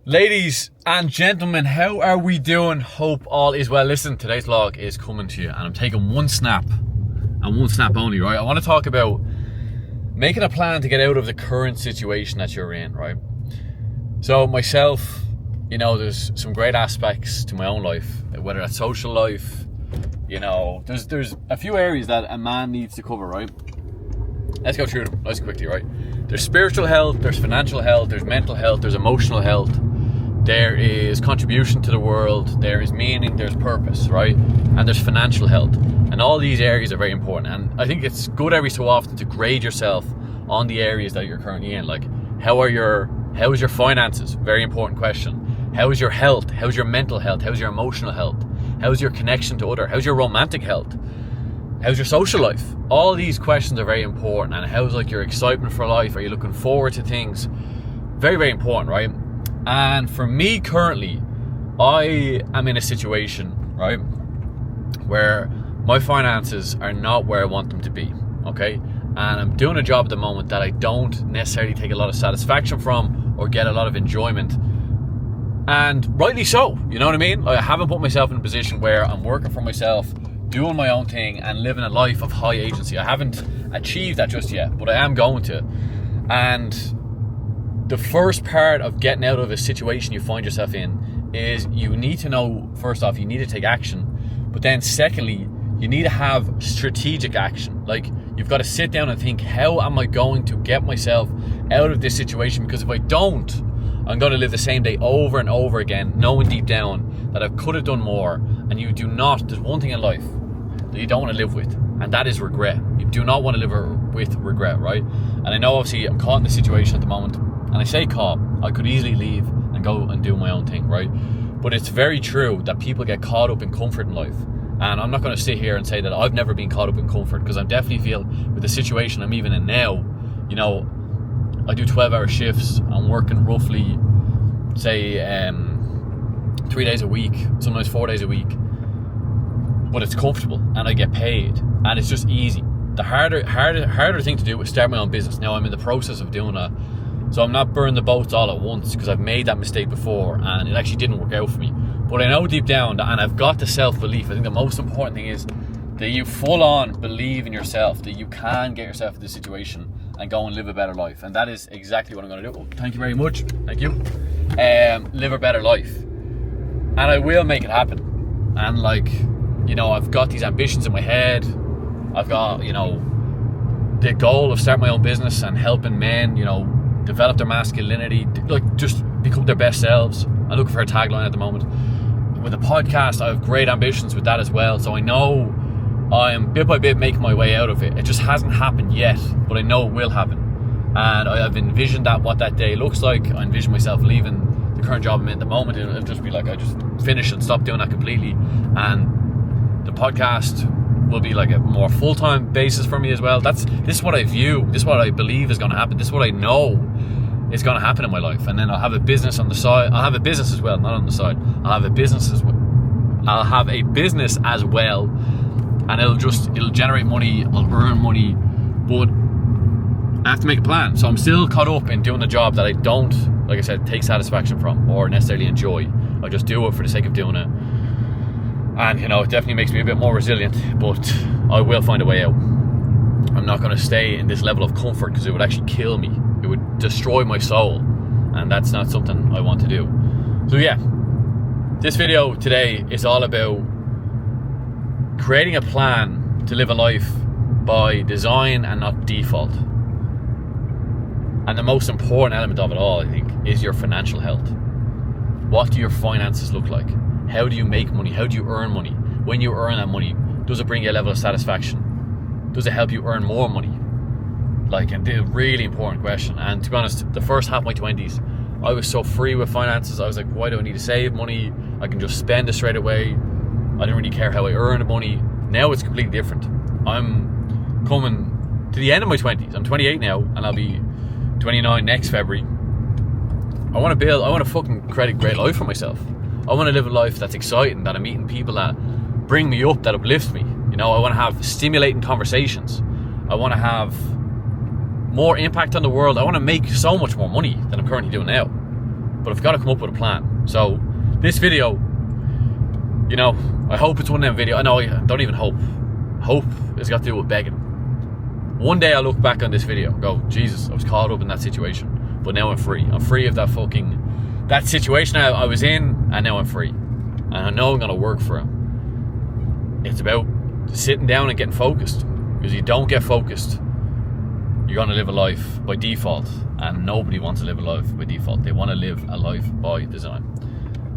Ladies and gentlemen, how are we doing? Hope all is well. Listen, today's vlog is coming to you and I'm taking one snap and one snap only, right? I want to talk about making a plan to get out of the current situation that you're in, right? So myself, you know, there's some great aspects to my own life, whether that's social life, you know, there's a few areas that a man needs to cover, right? Let's go through them nice and quickly, right? There's spiritual health, there's financial health, there's mental health, there's emotional health. There is contribution to the world, there is meaning, there's purpose, right? And there's financial health. And all these areas are very important. And I think it's good every so often to grade yourself on the areas that you're currently in. Like, how is your finances? Very important question. How is your health? How's your mental health? How's your emotional health? How's your connection to others? How's your romantic health? How's your social life? All of these questions are very important. And how's like your excitement for life? Are you looking forward to things? Very, very important, right? And for me currently, I am in a situation, right, where my finances are not where I want them to be, okay? And I'm doing a job at the moment that I don't necessarily take a lot of satisfaction from or get a lot of enjoyment. And rightly so, you know what I mean? I haven't put myself in a position where I'm working for myself, doing my own thing and living a life of high agency. I haven't achieved that just yet, but I am going to. And the first part of getting out of a situation you find yourself in is you need to know, first off, you need to take action. But then secondly, you need to have strategic action. Like, you've got to sit down and think, how am I going to get myself out of this situation? Because if I don't, I'm going to live the same day over and over again, knowing deep down that I could have done more. And you do not, there's one thing in life that you don't want to live with, and that is regret. You do not want to live with regret, right? And I know obviously I'm caught in this situation at the moment. And I say caught, I could easily leave and go and do my own thing, right? But it's very true that people get caught up in comfort in life. And I'm not going to sit here and say that I've never been caught up in comfort, because I definitely feel with the situation I'm even in now, you know, I do 12-hour shifts. I'm working roughly, say, 3 days a week, sometimes 4 days a week. But it's comfortable and I get paid and it's just easy. The harder thing to do is start my own business. Now I'm in the process of doing that. So I'm not burning the boats all at once, because I've made that mistake before and it actually didn't work out for me. But I know deep down that, and I've got the self-belief. I think the most important thing is that you full on believe in yourself, that you can get yourself into this situation and go and live a better life. And that is exactly what I'm going to do. Oh, thank you very much. Thank you. Live a better life. And I will make it happen. And like, you know, I've got these ambitions in my head. I've got, you know, the goal of starting my own business and helping men, you know, develop their masculinity, like just become their best selves. I'm looking for a tagline at the moment. With the podcast, I have great ambitions with that as well. So I know I am bit by bit making my way out of it. It just hasn't happened yet, but I know it will happen. And I have envisioned that, what that day looks like. I envision myself leaving the current job I'm in at the moment. It'll just be like I just finish and stop doing that completely. And the podcast will be like a more full-time basis for me as well. This is what I view. This is what I believe is going to happen. This is what I know is going to happen in my life. And then I'll have a business on the side. I'll have a business as well, not on the side. I'll have a business as well. I'll have a business as well, and it'll generate money. I'll earn money, but I have to make a plan. So I'm still caught up in doing a job that I don't, like I said, take satisfaction from or necessarily enjoy. I just do it for the sake of doing it. And, you know, it definitely makes me a bit more resilient, but I will find a way out. I'm not going to stay in this level of comfort, because it would actually kill me. It would destroy my soul, and that's not something I want to do. So yeah, this video today is all about creating a plan to live a life by design and not default. And the most important element of it all, I think, is your financial health. What do your finances look like? How do you make money? How do you earn money? When you earn that money, does it bring you a level of satisfaction? Does it help you earn more money? Like, and a really important question. And to be honest, the first half of my 20s, I was so free with finances. I was like, why do I need to save money? I can just spend it straight away. I didn't really care how I earned money. Now it's completely different. I'm coming to the end of my 20s. I'm 28 now, and I'll be 29 next February. I want to fucking create a great life for myself. I want to live a life that's exciting, that I'm meeting people that bring me up, that uplift me. You know, I want to have stimulating conversations. I want to have more impact on the world. I want to make so much more money than I'm currently doing now. but I've got to come up with a plan. So this video, you know, I hope it's one of them videos. I know, I don't even hope. Hope has got to do with begging. One day I'll look back on this video and go, Jesus, I was caught up in that situation, but now I'm free. I'm free of that situation I was in, and now I'm free. And I know I'm going to work for it. It's about sitting down and getting focused. Because you don't get focused, you're going to live a life by default. And nobody wants to live a life by default. They want to live a life by design.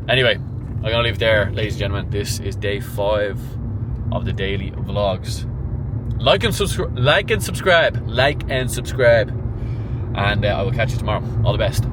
Anyway, I'm going to leave it there, ladies and gentlemen. This is day 5 of the daily vlogs. Like and subscribe. And I will catch you tomorrow. All the best.